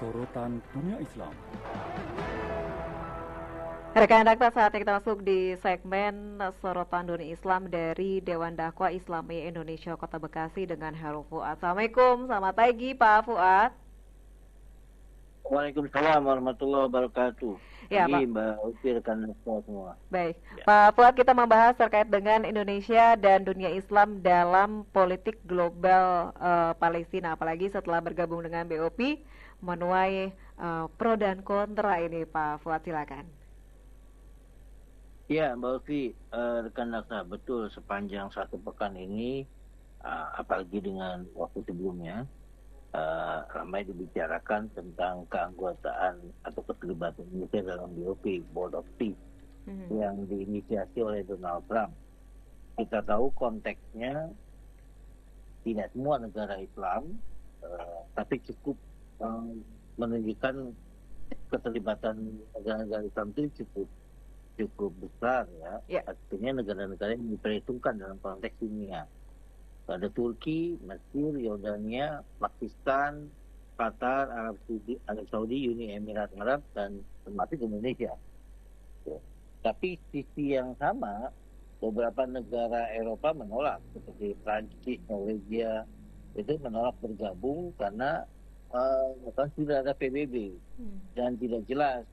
Sorotan Dunia Islam. Rekan Dakta, saatnya kita masuk di segmen Sorotan Dunia Islam dari Dewan Dakwah Islami Indonesia Kota Bekasi dengan Heru Fuad. Assalamualaikum, selamat pagi Pak Fuad. Waalaikumsalam warahmatullahi wabarakatuh. Ya, Pagi Pak. Mbak Uti, rekan semua. Baik, Ya. Pak Fuad, kita membahas terkait dengan Indonesia dan dunia Islam dalam politik global Palestina, apalagi setelah bergabung dengan BOP, menuai pro dan kontra ini, Pak Fuad, silakan. Ya, Mbak Uti, rekan daksa, betul sepanjang satu pekan ini, apalagi dengan waktu sebelumnya, ramai dibicarakan tentang keanggotaan atau keterlibatan Indonesia dalam BOP, Board of Peace, yang diinisiasi oleh Donald Trump. Kita tahu konteksnya tidak semua negara Islam, tapi cukup menunjukkan keterlibatan negara-negara Islam itu cukup besar ya. Artinya negara-negara yang diperhitungkan dalam konteks dunia. Ada Turki, Mesir, Yordania, Pakistan, Qatar, Arab Saudi, Uni Emirat Arab, dan termasuk Indonesia. Ya. Tapi sisi yang sama, beberapa negara Eropa menolak, seperti Prancis, Norwegia, itu menolak bergabung karena sudah ada PBB dan tidak jelas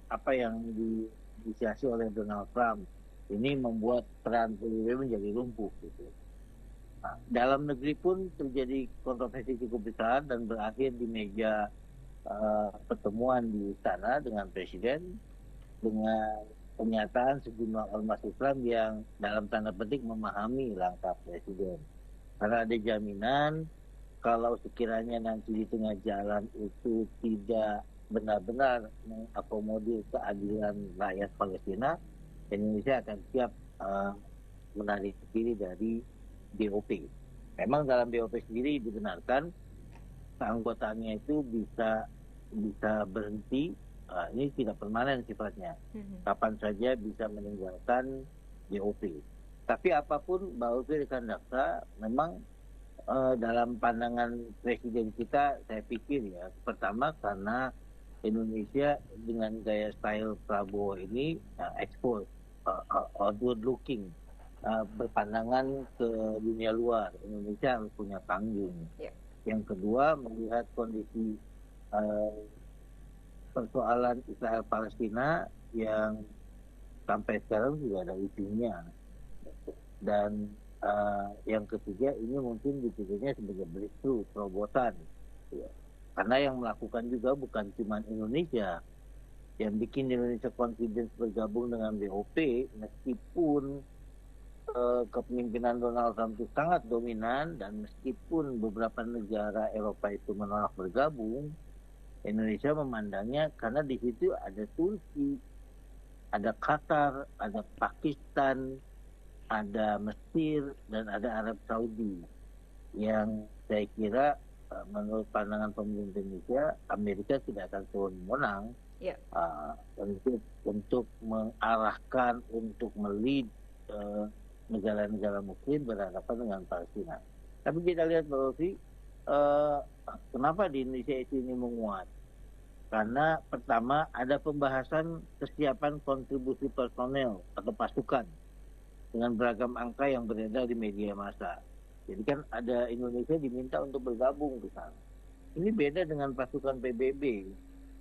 apa yang diinisiasi oleh Donald Trump. Ini membuat peran PBB menjadi lumpuh gitu. Nah, dalam negeri pun terjadi kontroversi cukup besar dan berakhir di meja pertemuan di istana dengan presiden dengan pernyataan sejumlah ormas Islam yang dalam tanda petik memahami langkah presiden. Karena ada jaminan kalau sekiranya nanti di tengah jalan itu tidak benar-benar mengakomodir keadilan rakyat Palestina, Indonesia akan siap menarik diri dari BOP. Memang dalam BOP sendiri dibenarkan keanggotaannya itu bisa berhenti. Ini tidak permanen sifatnya. Kapan saja bisa meninggalkan BOP. Tapi apapun, Mbak Uti, rekan daksa, memang dalam pandangan presiden kita, saya pikir ya, pertama karena Indonesia dengan gaya style Prabowo ini expose, outward looking, berpandangan ke dunia luar. Indonesia harus punya panggung. Yang kedua, melihat kondisi persoalan Israel Palestina yang sampai sekarang juga ada ujungnya. Dan yang ketiga, ini mungkin dipikirnya sebagai breakthrough, terobosan. Karena yang melakukan juga bukan cuma Indonesia. Yang bikin Indonesia confidence bergabung dengan BOP, meskipun kepemimpinan Donald Trump itu sangat dominan dan meskipun beberapa negara Eropa itu menolak bergabung, Indonesia memandangnya karena di situ ada Turki, ada Qatar, ada Pakistan, ada Mesir, dan ada Arab Saudi. Yang saya kira menurut pandangan pemerintah Indonesia, Amerika tidak akan turun menang untuk mengarahkan, untuk melid negara-negara Muslim berhadapan dengan Palestina. Tapi kita lihat Mbak Rofi, kenapa di Indonesia ini menguat? Karena pertama ada pembahasan kesiapan kontribusi personel atau pasukan dengan beragam angka yang beredar di media massa. Jadi kan ada Indonesia diminta untuk bergabung ke sana. Ini beda dengan pasukan PBB.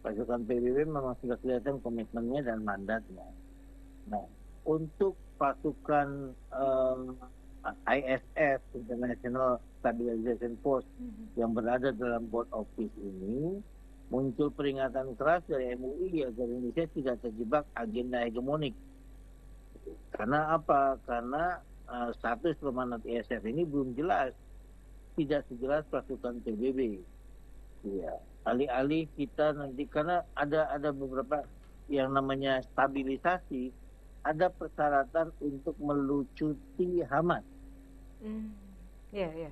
Pasukan PBB memang sudah kelihatan komitmennya dan mandatnya. Nah, untuk pasukan ISF, International Stabilization Force, yang berada dalam Board of Peace ini, muncul peringatan keras dari MUI agar Indonesia tidak terjebak agenda hegemonik. Karena apa? Karena status pemanat ISF ini belum jelas, tidak sejelas pasukan PBB. Ya, alih-alih kita nanti, karena ada beberapa yang namanya stabilisasi, ada persyaratan untuk melucuti Hamas.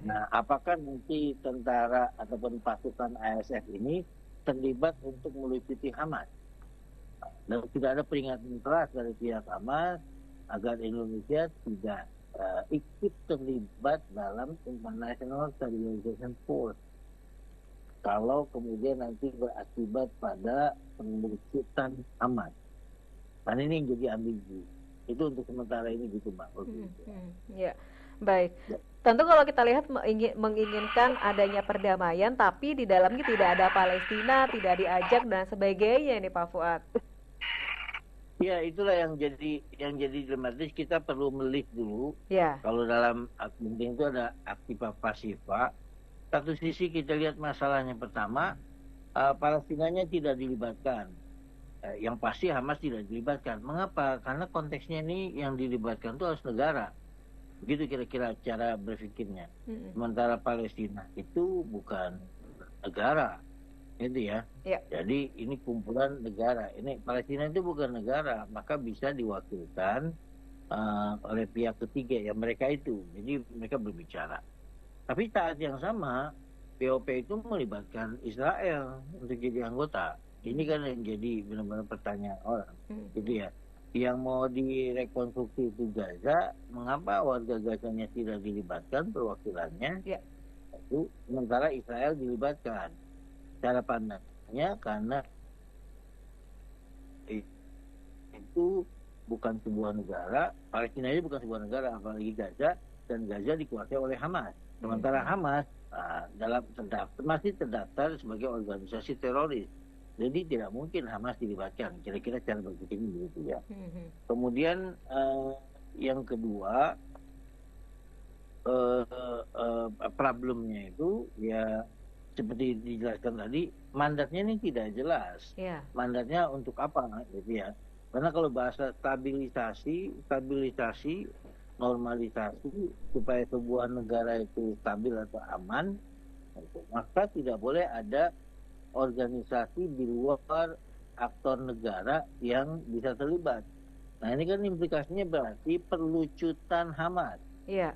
Nah, apakah nanti tentara ataupun pasukan ISF ini terlibat untuk melucuti Hamas? Dan tidak ada peringatan keras dari pihak Hamas agar Indonesia tidak ikut terlibat dalam International Stabilization Force. kalau kemudian nanti berakibat pada pengusutan Hamas. Dan ini yang jadi ambigu. Itu untuk sementara ini gitu, Mbak. Ya, baik. Ya. Tentu kalau kita lihat menginginkan adanya perdamaian, tapi di dalamnya tidak ada Palestina, tidak diajak dan sebagainya nih Pak Fuad. Ya, itulah yang jadi dilematis. Kita perlu melihat dulu. Ya. Kalau dalam penting itu ada aktiva pasifa. Satu sisi kita lihat masalahnya pertama, Palestinanya tidak dilibatkan. Yang pasti Hamas tidak dilibatkan. Mengapa? Karena konteksnya ini yang dilibatkan itu harus negara. Begitu kira-kira cara berpikirnya. Sementara Palestina itu bukan negara. Itu ya. Jadi ini kumpulan negara. Ini Palestina itu bukan negara, maka bisa diwakilkan oleh pihak ketiga ya mereka itu. Jadi mereka berbicara. Tapi saat yang sama BOP itu melibatkan Israel untuk jadi anggota. Ini kan yang jadi benar-benar pertanyaan orang, gitu ya. Yang mau direkonstruksi itu Gaza, mengapa warga Gazanya tidak dilibatkan perwakilannya? Ya. Itu sementara Israel dilibatkan. Cara pandangnya karena itu bukan sebuah negara, Palestina itu bukan sebuah negara, apalagi Gaza, dan Gaza dikuasai oleh Hamas. Sementara Hamas masih terdaftar sebagai organisasi teroris. Jadi tidak mungkin Hamas dilibatkan. Kira-kira cara berpikirnya begitu ya. Kemudian yang kedua, problemnya itu ya seperti dijelaskan tadi, mandatnya ini tidak jelas. Yeah. Mandatnya untuk apa gitu ya. Karena kalau bahasa stabilisasi, normalisasi supaya sebuah negara itu stabil atau aman, maka tidak boleh ada organisasi di luar aktor negara yang bisa terlibat. Nah ini kan implikasinya berarti perlucutan Hamas. Iya.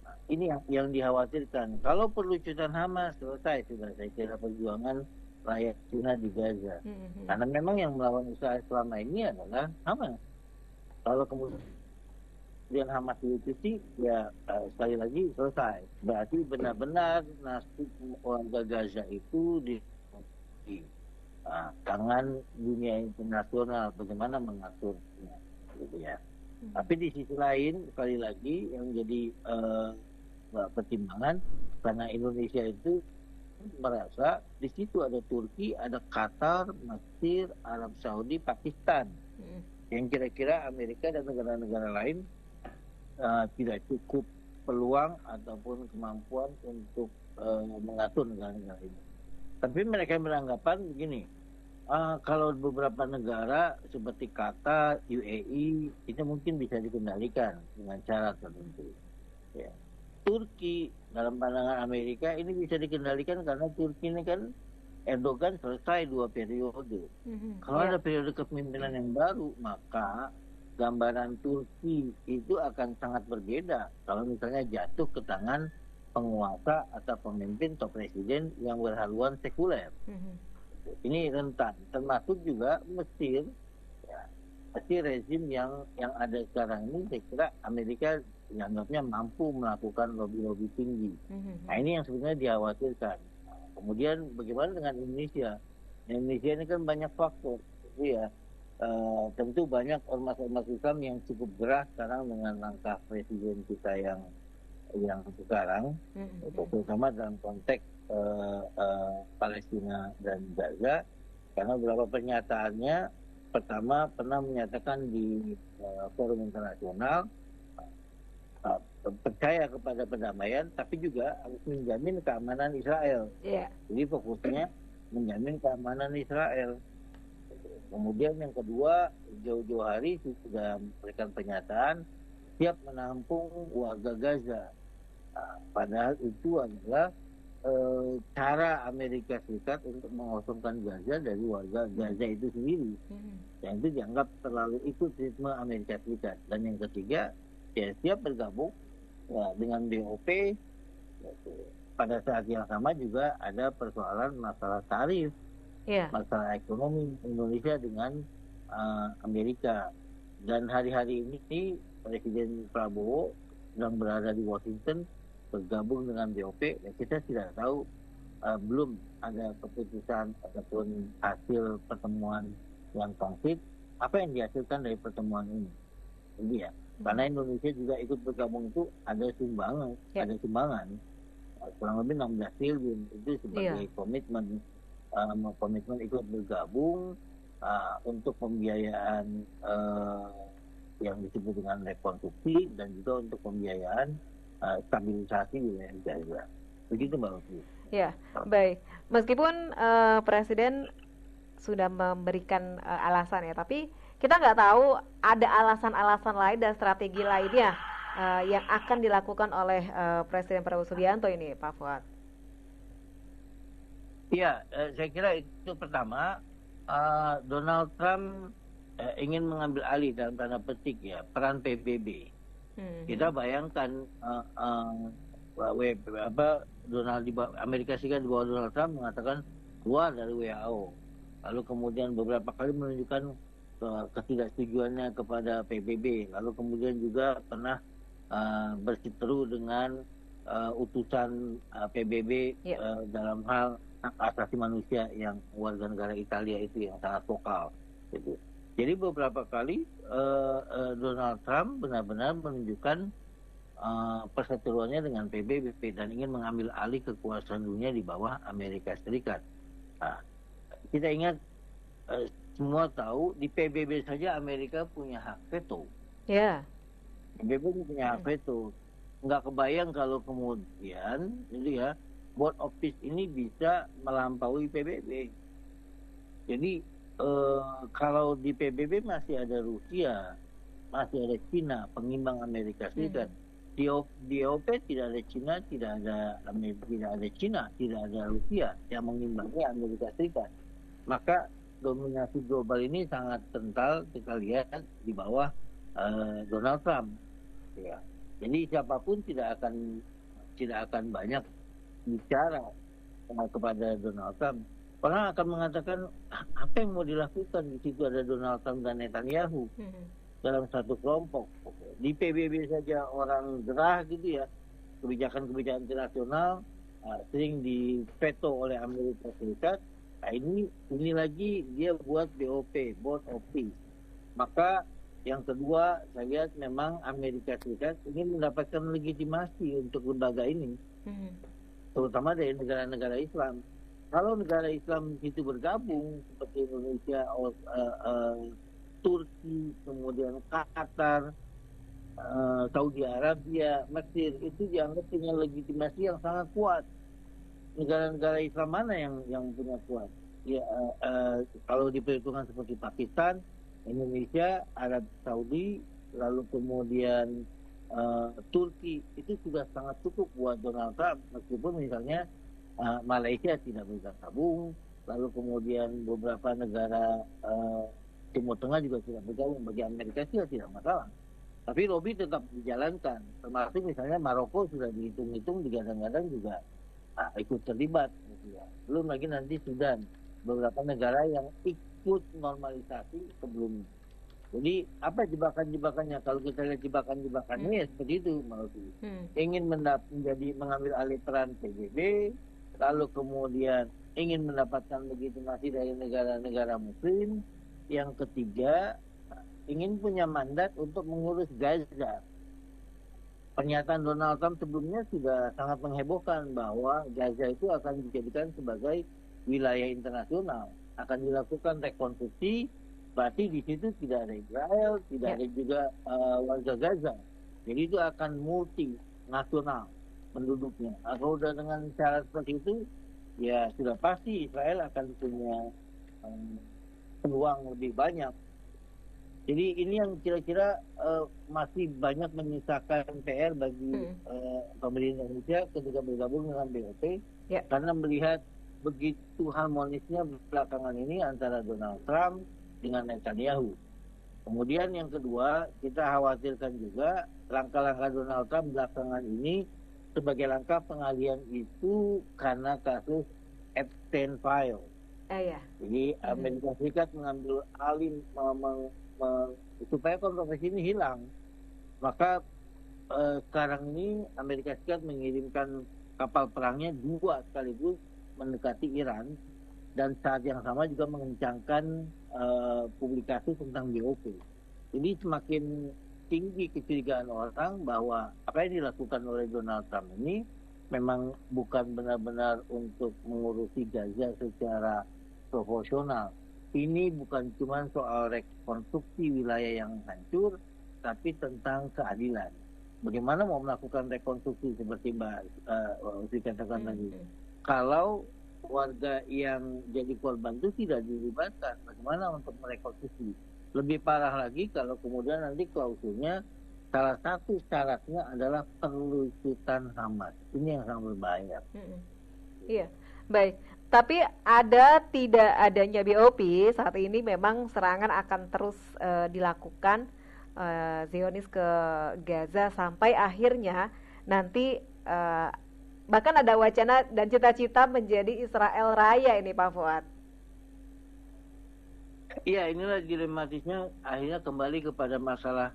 Nah, ini yang dikhawatirkan. Kalau perlucutan Hamas selesai sudah, saya kira perjuangan rakyat Cina di Gaza. Karena memang yang melawan Israel selama ini adalah Hamas. Kalau kemudian Hamas diutusi, ya sekali lagi selesai. Berarti benar-benar nasib warga Gaza itu di tangan dunia internasional bagaimana mengaturnya, gitu ya. Tapi di sisi lain sekali lagi yang jadi pertimbangan karena Indonesia itu merasa di situ ada Turki, ada Qatar, Mesir, Arab Saudi, Pakistan, yang kira-kira Amerika dan negara-negara lain tidak cukup peluang ataupun kemampuan untuk mengatur negara-negara ini. Tapi mereka beranggapan begini, kalau beberapa negara seperti Qatar, UAE, itu mungkin bisa dikendalikan dengan cara tertentu. Ya. Turki, dalam pandangan Amerika, ini bisa dikendalikan karena Turki ini kan Erdogan selesai 2 periode. Kalau ada periode kepemimpinan yang baru, maka gambaran Turki itu akan sangat berbeda kalau misalnya jatuh ke tangan penguasa atau pemimpin atau presiden yang berhaluan sekuler. Ini rentan, termasuk juga Mesir. Ya, Mesir rezim yang ada sekarang ini, saya kira Amerika dianggapnya mampu melakukan lobby-lobby tinggi. Nah ini yang sebenarnya dikhawatirkan. Kemudian bagaimana dengan Indonesia? Indonesia ini kan banyak faktor, ya. Tentu banyak ormas-ormas Islam yang cukup gerak sekarang dengan langkah presiden kita yang sekarang, terutama dalam konteks Palestina dan Gaza, karena beberapa pernyataannya, pertama pernah menyatakan di forum internasional percaya kepada perdamaian, tapi juga harus menjamin keamanan Israel. Jadi fokusnya menjamin keamanan Israel. Kemudian yang kedua, jauh-jauh hari sudah memberikan pernyataan siap menampung warga Gaza. Padahal itu adalah cara Amerika Serikat untuk mengosongkan Gaza dari warga Gaza itu sendiri. Yang itu dianggap terlalu ikut ritme Amerika Serikat. Dan yang ketiga, ya siap bergabung dengan BOP. Pada saat yang sama juga ada persoalan masalah tarif, masalah ekonomi Indonesia dengan Amerika. Dan hari-hari ini Presiden Prabowo sedang berada di Washington bergabung dengan BOP, ya kita tidak tahu belum ada keputusan ataupun hasil pertemuan yang konkret apa yang dihasilkan dari pertemuan ini. Jadi ya, karena Indonesia juga ikut bergabung itu ada sumbangan kurang lebih 16 triliun itu sebagai komitmen ikut bergabung untuk pembiayaan yang disebut dengan rekonstruksi dan juga untuk pembiayaan stabilisasi wilayah Gaza. Begitu Mbak Uti. Ya, baik. Meskipun Presiden sudah memberikan alasan ya, tapi kita nggak tahu ada alasan-alasan lain dan strategi lainnya yang akan dilakukan oleh Presiden Prabowo Subianto ini, Pak Fuad. Iya, saya kira itu pertama, Donald Trump ingin mengambil alih dalam tanda petik ya peran PBB. Kita bayangkan Amerika Serikat di bawah Donald Trump mengatakan keluar dari WHO. Lalu kemudian beberapa kali menunjukkan ketidaksetujuannya kepada PBB. Lalu kemudian juga pernah berseteru dengan utusan PBB dalam hal hak asasi manusia yang warga negara Italia itu yang sangat vokal. Gitu. Jadi beberapa kali Donald Trump benar-benar menunjukkan perseteruannya dengan PBB dan ingin mengambil alih kekuasaan dunia di bawah Amerika Serikat. Nah, kita ingat semua tahu di PBB saja Amerika punya hak veto. Ya. PBB punya hak veto. Nggak kebayang kalau kemudian itu ya Board of Peace ini bisa melampaui PBB. Jadi kalau di PBB masih ada Rusia, masih ada Cina, pengimbang Amerika Serikat. Di OP tidak ada Cina, tidak ada Cina, tidak ada Rusia yang mengimbangi Amerika Serikat. Maka dominasi global ini sangat kental kita lihat di bawah Donald Trump. Ya. Jadi siapapun tidak akan banyak bicara kepada Donald Trump. Orang akan mengatakan apa yang mau dilakukan, di situ ada Donald Trump dan Netanyahu dalam satu kelompok. Di PBB saja orang gerah gitu ya, kebijakan-kebijakan internasional sering diveto oleh Amerika Serikat. Nah ini lagi dia buat BOP, Board of Peace. Maka yang kedua saya lihat memang Amerika Serikat ingin mendapatkan legitimasi untuk lembaga ini, terutama dari negara-negara Islam. Kalau negara Islam itu bergabung seperti Indonesia, Turki, kemudian Qatar, Saudi Arabia, Mesir, itu dianggap punya legitimasi yang sangat kuat. Negara-negara Islam mana yang punya kuat? Ya, kalau diperhitungkan seperti Pakistan, Indonesia, Arab Saudi, lalu kemudian Turki, itu sudah sangat cukup buat Donald Trump. Meskipun misalnya Malaysia tidak bergabung, lalu kemudian beberapa negara Timur Tengah juga tidak bergabung, bagi Amerika tidak masalah. Tapi lobby tetap dijalankan, termasuk misalnya Maroko sudah dihitung-hitung, digadang-gadang juga ikut terlibat. Gitu ya. Belum lagi nanti Sudan, beberapa negara yang ikut normalisasi sebelumnya. Jadi apa jebakan-jebakannya? Kalau kita lihat jebakan-jebakannya ya seperti itu, ingin mengambil alih peran PBB, lalu kemudian ingin mendapatkan legitimasi dari negara-negara Muslim. Yang ketiga, ingin punya mandat untuk mengurus Gaza. Pernyataan Donald Trump sebelumnya sudah sangat menghebohkan bahwa Gaza itu akan dijadikan sebagai wilayah internasional, akan dilakukan rekonstruksi, berarti di situ tidak ada Israel, tidak ada juga warga Gaza. Jadi itu akan multinasional penduduknya. Kalau udah dengan syarat seperti itu, ya sudah pasti Israel akan punya peluang lebih banyak. Jadi ini yang kira-kira masih banyak menyisakan PR bagi pemerintah Indonesia ketika bergabung dengan BOP, karena melihat begitu harmonisnya belakangan ini antara Donald Trump dengan Netanyahu. Kemudian yang kedua, kita khawatirkan juga langkah-langkah Donald Trump belakangan ini sebagai langkah pengalihan itu karena kasus Epstein File. Jadi Amerika Serikat mengambil alih supaya kontroversi ini hilang. Maka sekarang ini Amerika Serikat mengirimkan kapal perangnya 2 sekaligus mendekati Iran, dan saat yang sama juga mengencangkan publikasi tentang BOP. Jadi semakin tinggi kecurigaan orang bahwa apa yang dilakukan oleh Donald Trump ini memang bukan benar-benar untuk mengurusi Gaza secara proporsional. Ini bukan cuma soal rekonstruksi wilayah yang hancur, tapi tentang keadilan. Bagaimana mau melakukan rekonstruksi seperti Mbak dikatakan tadi? Kalau warga yang jadi korban itu tidak dilibatkan, bagaimana untuk merekonstruksi? Lebih parah lagi kalau kemudian nanti klausulnya salah satu syaratnya adalah penelusuran Hamas. Ini yang sangat berbahaya. Iya, baik. Tapi tidak adanya BOP saat ini memang serangan akan terus dilakukan Zionis ke Gaza sampai akhirnya nanti bahkan ada wacana dan cita-cita menjadi Israel Raya ini, Pak Fuad. Iya, inilah dilematisnya, akhirnya kembali kepada masalah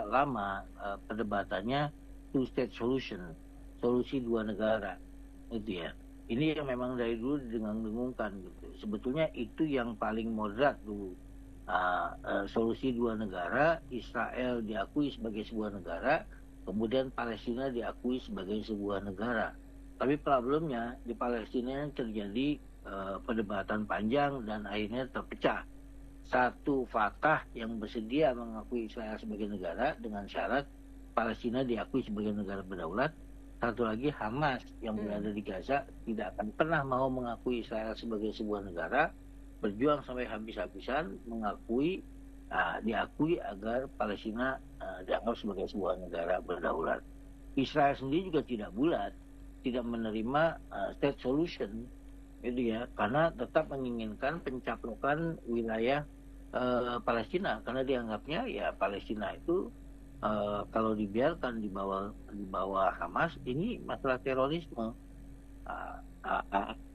lama, perdebatannya two state solution, solusi dua negara, gitu ya. Ini yang memang dari dulu didengung-dengungkan gitu. Sebetulnya itu yang paling moderat dulu. Solusi dua negara, Israel diakui sebagai sebuah negara, kemudian Palestina diakui sebagai sebuah negara. Tapi problemnya di Palestina terjadi perdebatan panjang dan akhirnya terpecah. Satu Fatah yang bersedia mengakui Israel sebagai negara dengan syarat Palestina diakui sebagai negara berdaulat. Satu lagi Hamas yang berada di Gaza tidak akan pernah mau mengakui Israel sebagai sebuah negara, berjuang sampai habis-habisan diakui agar Palestina dianggap sebagai sebuah negara berdaulat. Israel sendiri juga tidak bulat, tidak menerima state solution, gitu ya, karena tetap menginginkan pencaplokan wilayah Palestina, karena dianggapnya ya Palestina itu kalau dibiarkan di bawah Hamas ini masalah terorisme.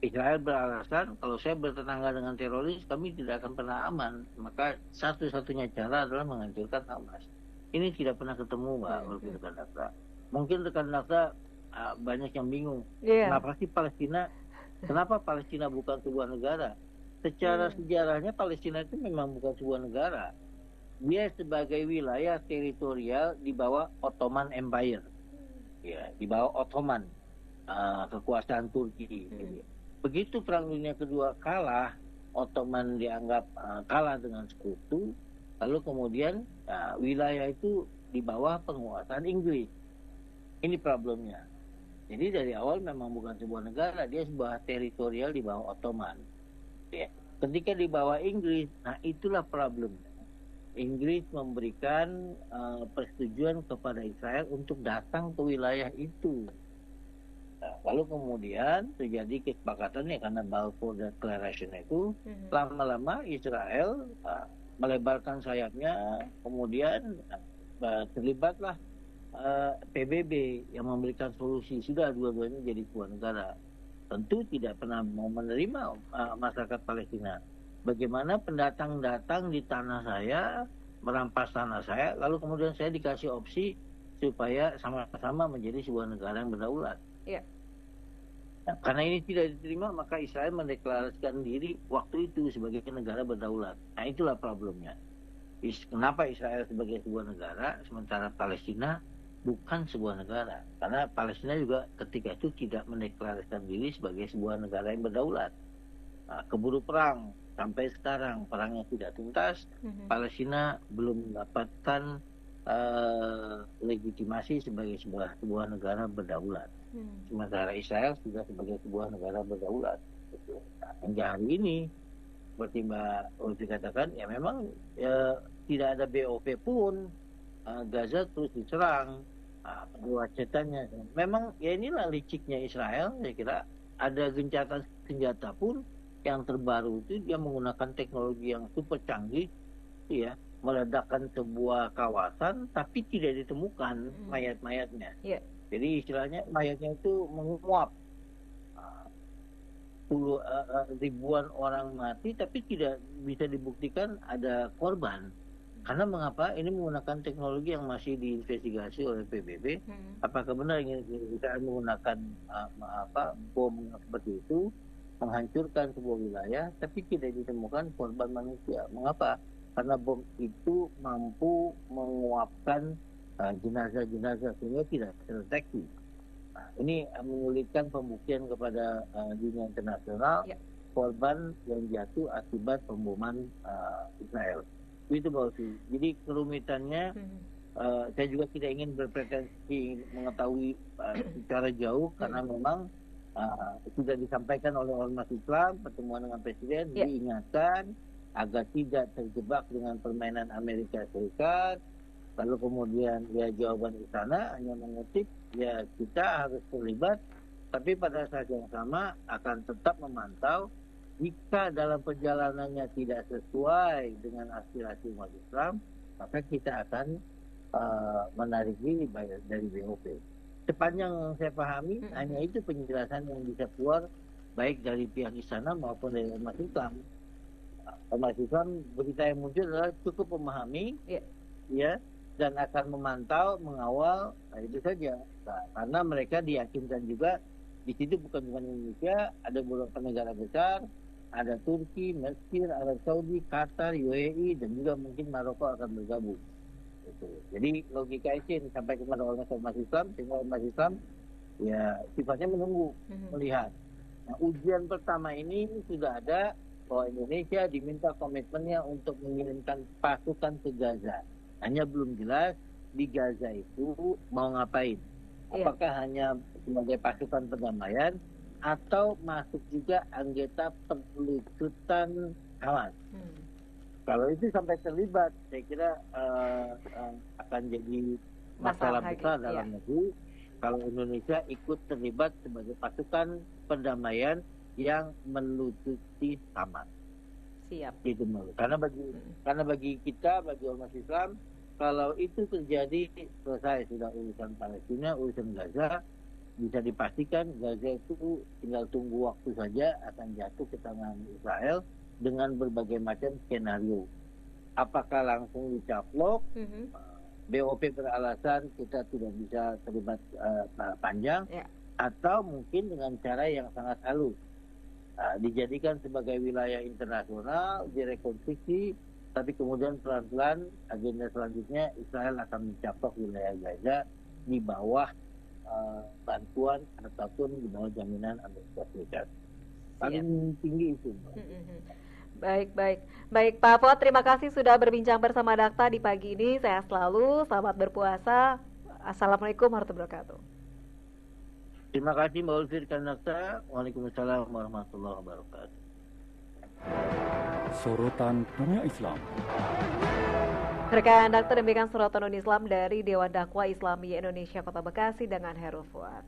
Israel beralasan kalau saya bertetangga dengan teroris kami tidak akan pernah aman, maka satu-satunya cara adalah menghancurkan Hamas. Ini tidak pernah ketemu, Mbak, rekan Dakta. Mungkin rekan Dakta banyak yang bingung, kenapa Palestina bukan sebuah negara? Secara sejarahnya Palestina itu memang bukan sebuah negara. Dia sebagai wilayah teritorial di bawah Ottoman Empire, ya, di bawah Ottoman, kekuasaan Turki. Begitu Perang Dunia Kedua kalah, Ottoman dianggap kalah dengan sekutu, lalu kemudian wilayah itu di bawah penguasaan Inggris. Ini problemnya. Jadi dari awal memang bukan sebuah negara, dia sebuah teritorial di bawah Ottoman. Ya. Ketika di bawah Inggris, nah itulah problemnya. Inggris memberikan persetujuan kepada Israel untuk datang ke wilayah itu. Nah, lalu kemudian terjadi kesepakatan ya karena Balfour Declaration itu, lama-lama Israel melebarkan sayapnya, kemudian terlibatlah PBB yang memberikan solusi, sudah dua-duanya jadi sebuah negara. Tentu tidak pernah mau menerima masyarakat Palestina. Bagaimana pendatang datang di tanah saya, merampas tanah saya, lalu kemudian saya dikasih opsi supaya sama-sama menjadi sebuah negara yang berdaulat. Yeah. Nah, karena ini tidak diterima, maka Israel mendeklarasikan diri waktu itu sebagai negara berdaulat. Nah, itulah problemnya. Kenapa Israel sebagai sebuah negara, sementara Palestina bukan sebuah negara? Karena Palestina juga ketika itu tidak mendeklarasikan diri sebagai sebuah negara yang berdaulat. Nah, keburu perang, sampai sekarang perangnya tidak tuntas, Palestina belum mendapatkan legitimasi sebagai sebuah negara berdaulat. Sementara Israel sudah sebagai sebuah negara berdaulat. Nah, hingga hari ini, seperti Mbak Ulfi katakan, ya memang tidak ada BOP pun, Gaza terus diserang. Wacetannya memang ya inilah liciknya Israel. Saya kira ada gencatan senjata pun yang terbaru itu dia menggunakan teknologi yang super canggih, ya, meledakkan sebuah kawasan tapi tidak ditemukan mayat-mayatnya. Jadi istilahnya mayatnya itu menguap, ribuan orang mati tapi tidak bisa dibuktikan ada korban. Karena mengapa ini menggunakan teknologi yang masih diinvestigasi oleh PBB. Apakah benar kita menggunakan bom seperti itu menghancurkan sebuah wilayah, tapi tidak ditemukan korban manusia. Mengapa? Karena bom itu mampu menguapkan jenazah-jenazah sehingga tidak terdeteksi. Nah, ini menyulitkan pembuktian kepada dunia internasional korban yang jatuh akibat pemboman Israel. Itu Bausi. Jadi kerumitannya saya juga tidak ingin berpretensi mengetahui secara jauh karena memang sudah disampaikan oleh ormas Islam pertemuan dengan Presiden diingatkan agar tidak terjebak dengan permainan Amerika Serikat. Lalu kemudian jawaban istana hanya mengutip kita harus terlibat, tapi pada saat yang sama akan tetap memantau jika dalam perjalanannya tidak sesuai dengan aspirasi umat Islam, maka kita akan menarik diri dari BOP. Sepanjang saya pahami, hanya itu penjelasan yang bisa keluar baik dari pihak istana maupun dari ormas Islam. Ormas Islam berita yang muncul adalah cukup memahami, dan akan memantau, mengawal, itu saja. Nah, karena mereka diyakinkan juga di situ bukan Indonesia, ada beberapa negara besar, ada Turki, Mesir, Arab Saudi, Qatar, UAE, dan juga mungkin Maroko akan bergabung. Jadi logika itu yang disampaikan kepada ormas Islam, sehingga ormas Islam sifatnya menunggu, melihat. Nah, ujian pertama ini sudah ada bahwa Indonesia diminta komitmennya untuk mengirimkan pasukan ke Gaza. Hanya belum jelas di Gaza itu mau ngapain. Apakah hanya sebagai pasukan perdamaian atau masuk juga anggota penelusuran Hamas. Kalau itu sampai terlibat, saya kira akan jadi masalah besar dalam negeri. Kalau Indonesia ikut terlibat sebagai pasukan perdamaian yang melucuti Hamas. Siap. Itu malu. Karena bagi kita, bagi ormas Islam, kalau itu terjadi selesai sudah urusan Palestina, urusan Gaza, bisa dipastikan Gaza itu tinggal tunggu waktu saja akan jatuh ke tangan Israel dengan berbagai macam skenario. Apakah langsung dicaplok? BOP beralasan kita tidak bisa terlibat panjang, atau mungkin dengan cara yang sangat halus. Dijadikan sebagai wilayah internasional, direkonstruksi, tapi kemudian pelan-pelan agenda selanjutnya Israel akan mencaplok wilayah Gaza di bawah bantuan ataupun di bawah jaminan Amerika Serikat. Paling tinggi itu. Baik Pak Fuad, terima kasih sudah berbincang bersama Dakta di pagi ini. Sehat selalu, selamat berpuasa. Assalamualaikum warahmatullahi wabarakatuh. Terima kasih Mbak Ulfir Kanakta. Waalaikumsalam warahmatullahi wabarakatuh. Sorotan Dunia Islam. Rekan Dakta, demikian sorotan Dunia Islam dari Dewan Dakwah Islamiyah Indonesia Kota Bekasi dengan Heru Fuad.